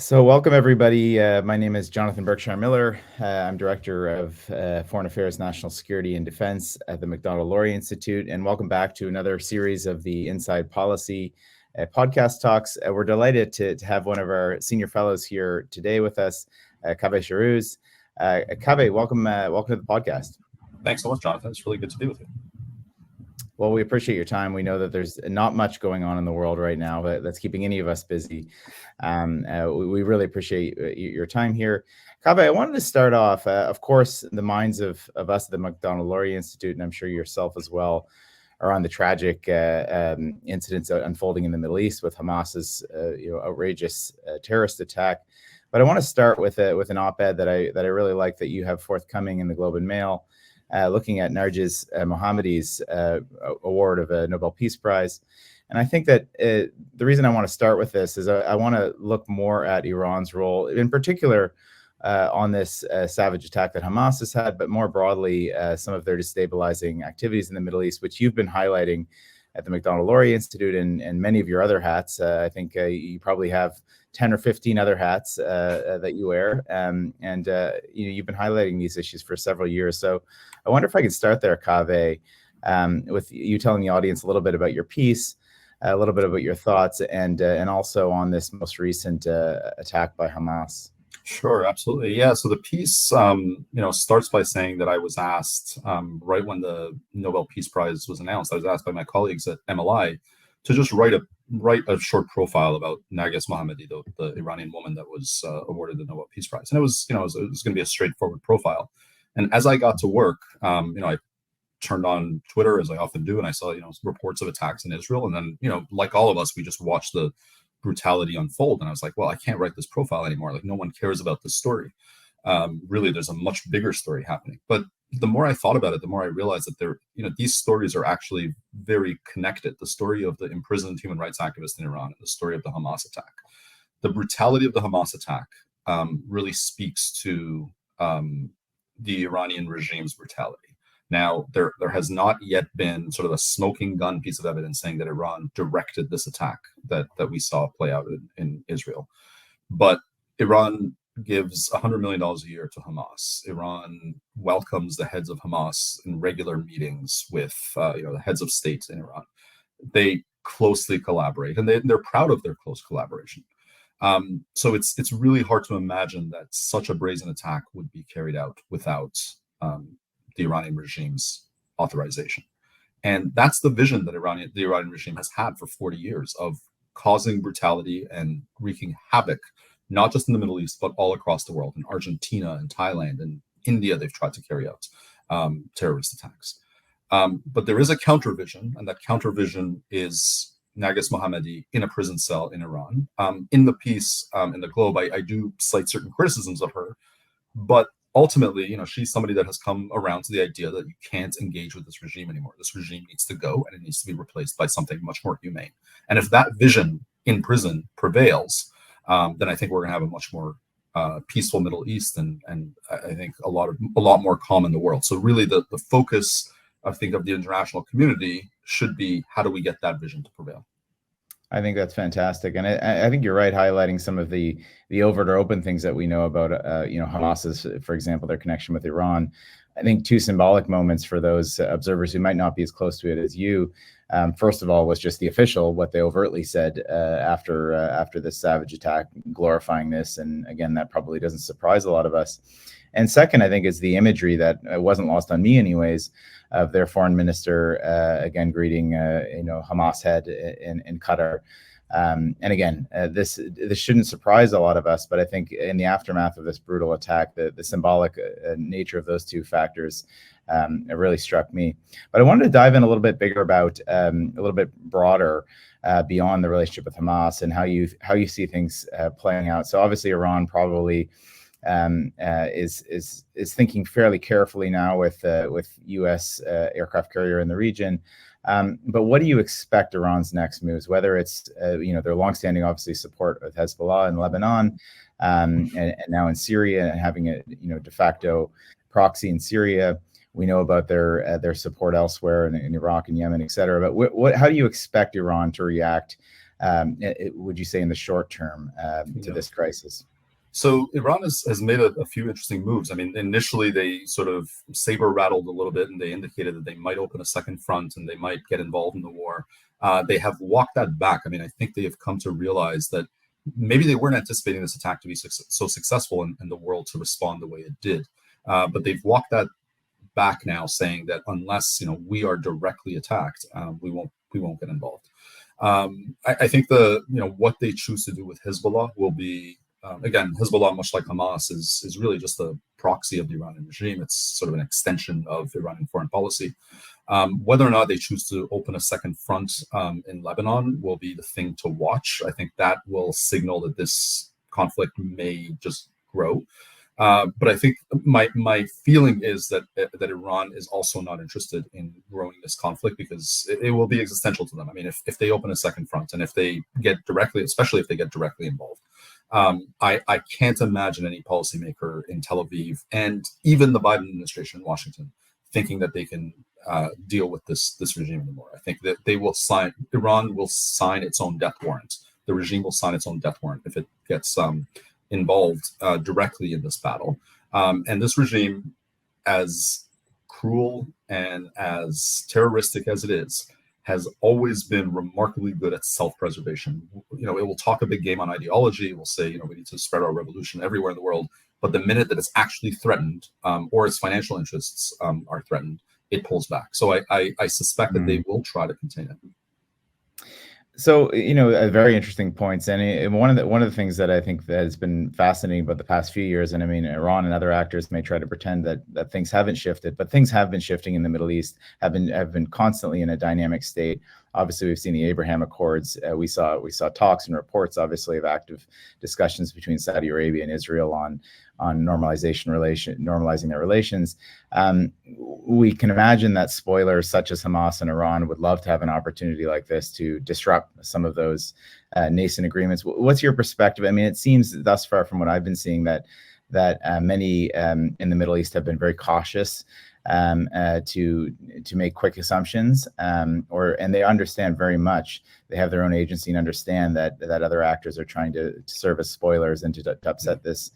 So welcome everybody. My name is Jonathan Berkshire Miller. I'm Director of Foreign Affairs, National Security and Defense at the Macdonald-Laurier Institute, and welcome back to another series of the Inside Policy podcast talks. We're delighted to have one of our senior fellows here today with us, Kaveh Shahrooz. Kaveh, welcome to the podcast. Thanks so much, Jonathan. It's really good to be with you. Well, we appreciate your time. We know that there's not much going on in the world right now that's keeping any of us busy. We really appreciate your time here. Kaveh, I wanted to start off, of course, the minds of us at the Macdonald-Laurier Institute, and I'm sure yourself as well, are on the tragic incidents unfolding in the Middle East with Hamas's outrageous terrorist attack. But I want to start with an op-ed that I really like that you have forthcoming in the Globe and Mail, looking at Narges Mohammadi's award of a Nobel Peace Prize. And I think that the reason I want to start with this is I want to look more at Iran's role, in particular on this savage attack that Hamas has had, but more broadly, some of their destabilizing activities in the Middle East, which you've been highlighting at the Macdonald-Laurier Institute and many of your other hats. I think you probably have 10 or 15 other hats that you wear. You've been highlighting these issues for several years. So I wonder if I could start there, Kaveh, with you telling the audience a little bit about your piece, a little bit about your thoughts, and also on this most recent attack by Hamas. Sure, absolutely. Yeah, so the piece, starts by saying that I was asked right when the Nobel Peace Prize was announced, I was asked by my colleagues at MLI to just write a short profile about Narges Mohammadi, the Iranian woman that was awarded the Nobel Peace Prize. And it was going to be a straightforward profile. And as I got to work, I turned on Twitter, as I often do, and I saw, reports of attacks in Israel. And then, like all of us, we just watched the brutality unfold. And I was like, well, I can't write this profile anymore. Like, no one cares about this story. Really, there's a much bigger story happening. But the more I thought about it, the more I realized that these stories are actually very connected. The story of the imprisoned human rights activist in Iran and the story of the Hamas attack. The brutality of the Hamas attack really speaks to the Iranian regime's brutality. Now, there has not yet been sort of a smoking gun piece of evidence saying that Iran directed this attack that we saw play out in Israel. But Iran gives $100 million a year to Hamas. Iran welcomes the heads of Hamas in regular meetings with the heads of state in Iran. They closely collaborate, and they're proud of their close collaboration. So it's really hard to imagine that such a brazen attack would be carried out without the Iranian regime's authorization. And that's the vision that the Iranian regime has had for 40 years of causing brutality and wreaking havoc, not just in the Middle East, but all across the world. In Argentina and Thailand and India, they've tried to carry out terrorist attacks. But there is a counter vision, and that counter vision is Narges Mohammadi in a prison cell in Iran. In the piece in the Globe, I do cite certain criticisms of her, but ultimately, she's somebody that has come around to the idea that you can't engage with this regime anymore. This regime needs to go, and it needs to be replaced by something much more humane. And if that vision in prison prevails, then I think we're going to have a much more peaceful Middle East, and I think a lot more calm in the world. So really, the focus, I think, of the international community should be, how do we get that vision to prevail? I think that's fantastic, and I think you're right, highlighting some of the overt or open things that we know about, Hamas's, for example, their connection with Iran. I think two symbolic moments for those observers who might not be as close to it as you. First of all, was just the official, what they overtly said after this savage attack, glorifying this, and again, that probably doesn't surprise a lot of us. And second, I think, is the imagery that wasn't lost on me, anyways, of their foreign minister again greeting Hamas head in Qatar. And again, this shouldn't surprise a lot of us, but I think in the aftermath of this brutal attack, the symbolic nature of those two factors it really struck me. But I wanted to dive in a little bit bigger about a little bit broader beyond the relationship with Hamas and how you see things playing out. So obviously, Iran probably is thinking fairly carefully now with U.S. Aircraft carrier in the region. But what do you expect Iran's next moves? Whether it's their longstanding, obviously, support of Hezbollah in Lebanon, and now in Syria, and having a de facto proxy in Syria. We know about their support elsewhere in Iraq and Yemen, et cetera. But how do you expect Iran to react would you say, in the short term to this crisis? So Iran has made a few interesting moves. I mean, initially they sort of saber rattled a little bit, and they indicated that they might open a second front and they might get involved in the war. They have walked that back. I mean, I think they have come to realize that maybe they weren't anticipating this attack to be so successful and the world to respond the way it did. But they've walked that back now, saying that unless we are directly attacked, we won't get involved. I think what they choose to do with Hezbollah will be. Again, Hezbollah, much like Hamas, is really just a proxy of the Iranian regime. It's sort of an extension of Iranian foreign policy. Whether or not they choose to open a second front in Lebanon will be the thing to watch. I think that will signal that this conflict may just grow. But I think my feeling is that Iran is also not interested in growing this conflict because it will be existential to them. I mean, if they open a second front and if they get directly, especially if they get directly involved, I can't imagine any policymaker in Tel Aviv and even the Biden administration in Washington thinking that they can deal with this regime anymore. I think that Iran will sign its own death warrant. The regime will sign its own death warrant if it gets involved directly in this battle. And this regime, as cruel and as terroristic as it is, has always been remarkably good at self-preservation. It will talk a big game on ideology. It will say, we need to spread our revolution everywhere in the world. But the minute that it's actually threatened, or its financial interests are threatened, it pulls back. So I suspect that they will try to contain it. So, very interesting points. And one of the things that I think that has been fascinating about the past few years, and I mean, Iran and other actors may try to pretend that things haven't shifted, but things have been shifting in the Middle East, have been constantly in a dynamic state. Obviously, we've seen the Abraham Accords. We saw talks and reports, obviously, of active discussions between Saudi Arabia and Israel on normalizing their relations. We can imagine that spoilers such as Hamas and Iran would love to have an opportunity like this to disrupt some of those nascent agreements. What's your perspective? I mean, it seems thus far from what I've been seeing that many in the Middle East have been very cautious to make quick assumptions, and they understand very much. They have their own agency and understand that other actors are trying to serve as spoilers and to upset this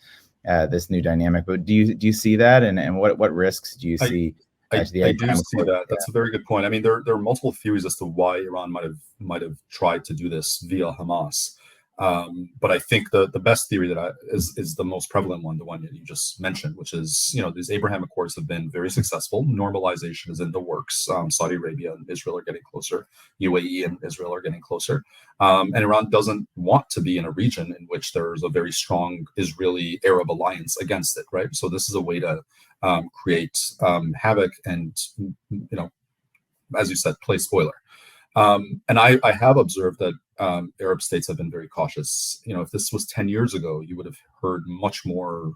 new dynamic. But do you see that, and what risks do you see? I do see that. That's a very good point. I mean, there are multiple theories as to why Iran might have tried to do this via Hamas. But I think the best theory that is the most prevalent one, the one that you just mentioned, which is, these Abraham Accords have been very successful. Normalization is in the works. Saudi Arabia and Israel are getting closer. UAE and Israel are getting closer. And Iran doesn't want to be in a region in which there's a very strong Israeli-Arab alliance against it, right? So this is a way to create havoc and, as you said, play spoiler. And I have observed that Arab states have been very cautious. If this was 10 years ago, you would have heard much more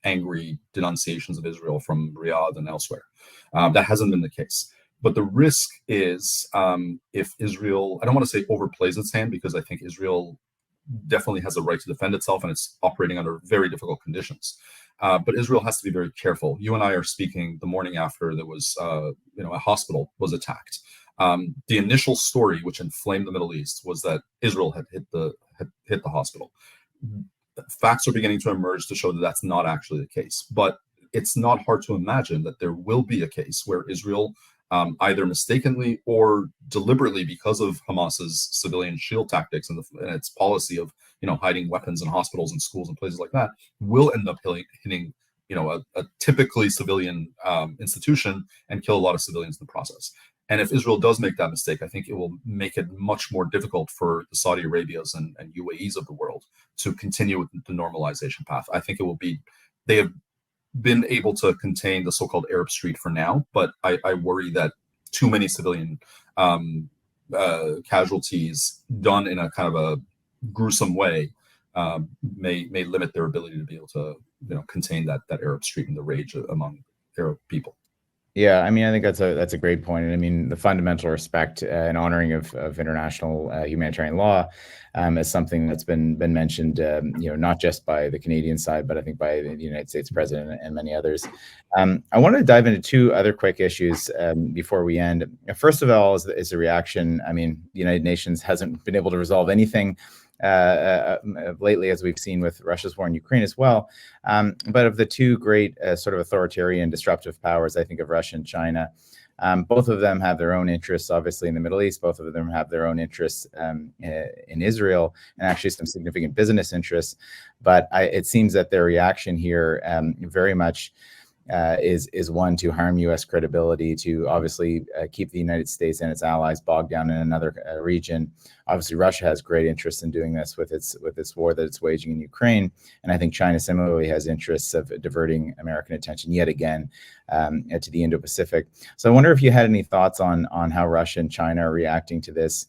angry denunciations of Israel from Riyadh and elsewhere. That hasn't been the case. But the risk is if Israel, I don't want to say overplays its hand, because I think Israel definitely has a right to defend itself, and it's operating under very difficult conditions. But Israel has to be very careful. You and I are speaking the morning after there was, a hospital was attacked. The initial story, which inflamed the Middle East, was that Israel had hit the hospital. Facts are beginning to emerge to show that that's not actually the case. But it's not hard to imagine that there will be a case where Israel, either mistakenly or deliberately, because of Hamas's civilian shield tactics and its policy of hiding weapons in hospitals and schools and places like that, will end up hitting a typically civilian institution and kill a lot of civilians in the process. And if Israel does make that mistake, I think it will make it much more difficult for the Saudi Arabias and UAEs of the world to continue with the normalization path. I think it will be, they have been able to contain the so-called Arab Street for now, but I worry that too many civilian casualties done in a kind of a gruesome way may limit their ability to be able to contain that Arab Street and the rage among Arab people. Yeah, I mean, I think that's a great point. And I mean, the fundamental respect and honoring of international humanitarian law is something that's been mentioned, not just by the Canadian side, but I think by the United States president and many others. I wanted to dive into two other quick issues before we end. First of all, is the reaction. I mean, the United Nations hasn't been able to resolve anything lately, as we've seen with Russia's war in Ukraine as well. But of the two great sort of authoritarian disruptive powers, I think of Russia and China. Both of them have their own interests, obviously, in the Middle East. Both of them have their own interests in Israel, and actually some significant business interests. But it seems that their reaction here very much is one to harm U.S. credibility, to obviously keep the United States and its allies bogged down in another region. Obviously, Russia has great interest in doing this with its war that it's waging in Ukraine, and I think China similarly has interests of diverting American attention yet again to the Indo-Pacific. So I wonder if you had any thoughts on how Russia and China are reacting to this.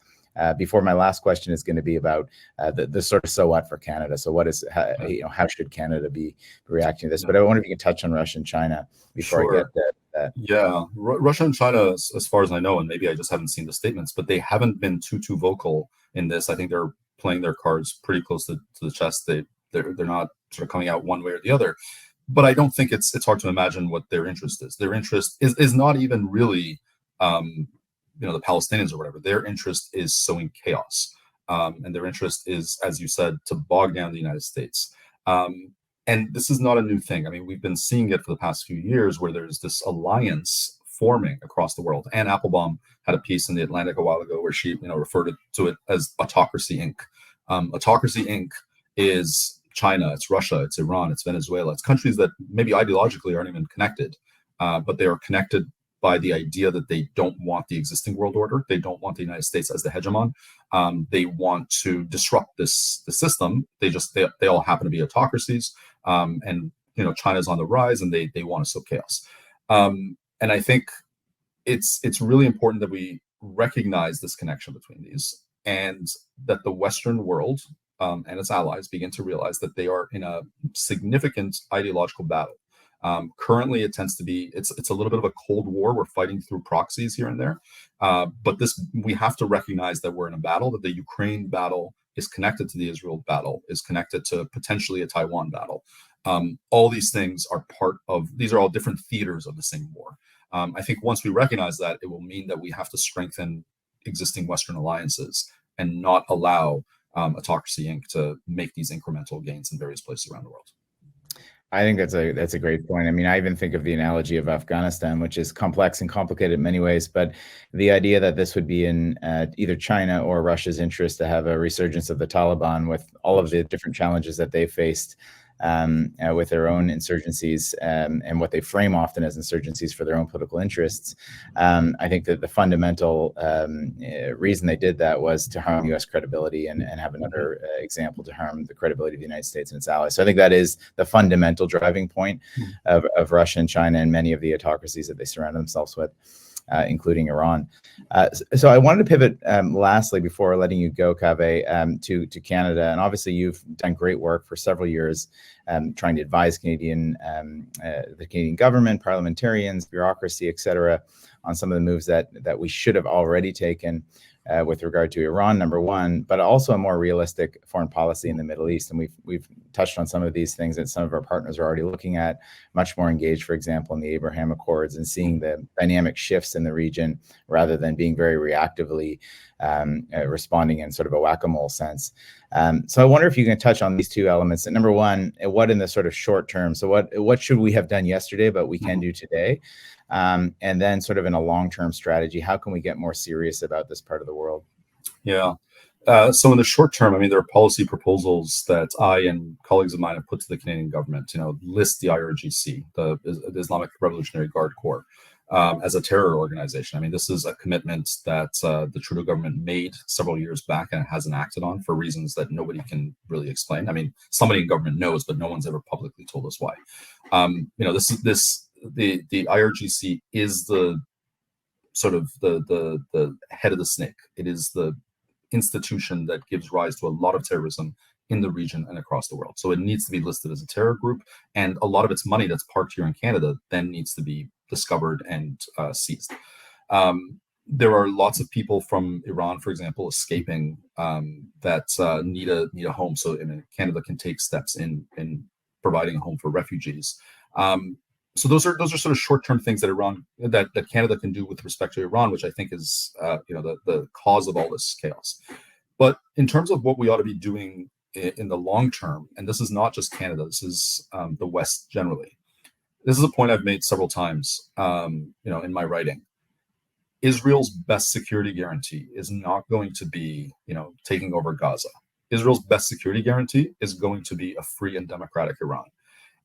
Before my last question is going to be about the sort of so what for Canada. So what is how should Canada be reacting to this? But I wonder if you can touch on Russia and China before Sure. I get that. Yeah, Russia and China, as far as I know, and maybe I just haven't seen the statements, but they haven't been too vocal in this. I think they're playing their cards pretty close to the chest. They're not sort of coming out one way or the other. But I don't think it's hard to imagine what their interest is. Their interest is not even really the Palestinians or whatever. Their interest is sowing chaos, and their interest is, as you said, to bog down the United States. And this is not a new thing. I mean, we've been seeing it for the past few years, where there's this alliance forming across the world. Anne Applebaum had a piece in the Atlantic a while ago where she referred to it as Autocracy Inc. Autocracy Inc. is China, it's Russia, it's Iran, it's Venezuela. It's countries that maybe ideologically aren't even connected, but they are connected by the idea that they don't want the existing world order. They don't want the United States as the hegemon. They want to disrupt the system. They all happen to be autocracies, and China's on the rise, and they want to sow chaos. And I think it's really important that we recognize this connection between these, and that the Western world and its allies begin to realize that they are in a significant ideological battle. Currently, it tends to be it's a little bit of a cold war. We're fighting through proxies here and there, but we have to recognize that we're in a battle. That the Ukraine battle is connected to the Israel battle, is connected to potentially a Taiwan battle. All these things are these are all different theaters of the same war. I think once we recognize that, it will mean that we have to strengthen existing Western alliances and not allow Autocracy Inc. to make these incremental gains in various places around the world. I think that's a great point. I mean, I even think of the analogy of Afghanistan, which is complex and complicated in many ways, but the idea that this would be in either China or Russia's interest to have a resurgence of the Taliban with all of the different challenges that they faced with their own insurgencies and what they frame often as insurgencies for their own political interests. I think that the fundamental reason they did that was to harm U.S. credibility and have another example to harm the credibility of the United States and its allies. So I think that is the fundamental driving point of Russia and China and many of the autocracies that they surround themselves with. Including Iran. So I wanted to pivot lastly before letting you go, Kaveh, to Canada. And obviously you've done great work for several years trying to advise the Canadian government, parliamentarians, bureaucracy, et cetera, on some of the moves that we should have already taken with regard to Iran, number one, but also a more realistic foreign policy in the Middle East. And we've touched on some of these things that some of our partners are already looking at, much more engaged, for example, in the Abraham Accords and seeing the dynamic shifts in the region rather than being very reactively responding in sort of a whack-a-mole sense. So I wonder if you can touch on these two elements. Number one, what in the sort of short term? So what should we have done yesterday, but we can do today? And then sort of in a long-term strategy, how can we get more serious about this part of the world? Yeah. So in the short term, I mean, there are policy proposals that I and colleagues of mine have put to the Canadian government, list the IRGC, the Islamic Revolutionary Guard Corps, as a terror organization. I mean, this is a commitment that the Trudeau government made several years back and hasn't acted on for reasons that nobody can really explain. I mean, somebody in government knows, but no one's ever publicly told us why. The IRGC is the sort of the head of the snake. It is the institution that gives rise to a lot of terrorism in the region and across the world. So it needs to be listed as a terror group, and a lot of its money that's parked here in Canada then needs to be discovered and seized. There are lots of people from Iran, for example, escaping that need a home. So Canada can take steps in providing a home for refugees. So those are sort of short-term things that Canada can do with respect to Iran, which I think is the cause of all this chaos. But in terms of what we ought to be doing in the long term, and this is not just Canada, this is the West generally. This is a point I've made several times, in my writing. Israel's best security guarantee is not going to be, taking over Gaza. Israel's best security guarantee is going to be a free and democratic Iran.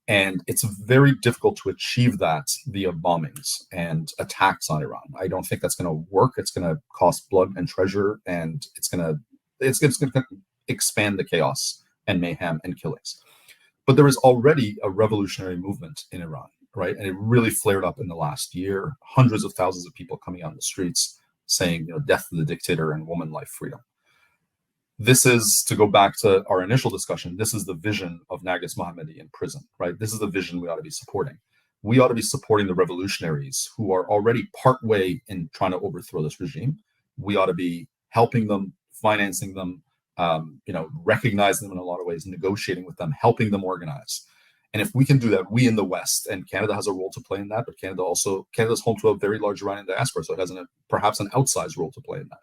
And it's very difficult to achieve that via bombings and attacks on Iran. I don't think that's going to work. It's going to cost blood and treasure, and it's going to expand the chaos and mayhem and killings. But there is already a revolutionary movement in Iran, right? And it really flared up in the last year. Hundreds of thousands of people coming out in the streets saying, death to the dictator and woman, life, freedom. This is, to go back to our initial discussion, this is the vision of Nagus Mohammadi in prison, right? This is the vision we ought to be supporting. We ought to be supporting the revolutionaries who are already partway in trying to overthrow this regime. We ought to be helping them, financing them, recognizing them in a lot of ways, negotiating with them, helping them organize. And if we can do that, we in the West, and Canada has a role to play in that, but Canada's home to a very large Iranian diaspora, so it has perhaps an outsized role to play in that.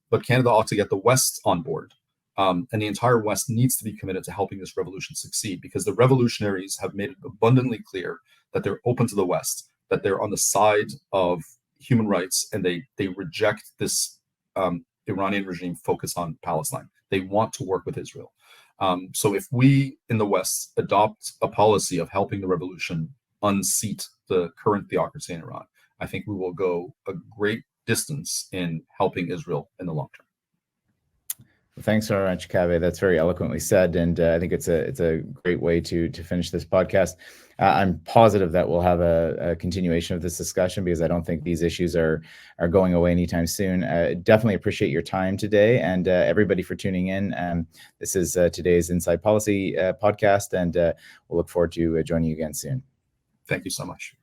But Canada ought to get the West on board. And the entire West needs to be committed to helping this revolution succeed, because the revolutionaries have made it abundantly clear that they're open to the West, that they're on the side of human rights, and they reject this Iranian regime focused on Palestine. They want to work with Israel. So if we in the West adopt a policy of helping the revolution unseat the current theocracy in Iran, I think we will go a great distance in helping Israel in the long term. Thanks so much, Kaveh. That's very eloquently said, and I think it's a great way to finish this podcast. I'm positive that we'll have a continuation of this discussion, because I don't think these issues are going away anytime soon. Definitely appreciate your time today, and everybody for tuning in. This is today's Inside Policy podcast, and we'll look forward to joining you again soon. Thank you so much.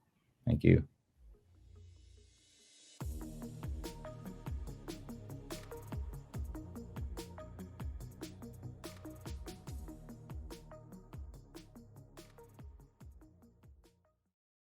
Thank you.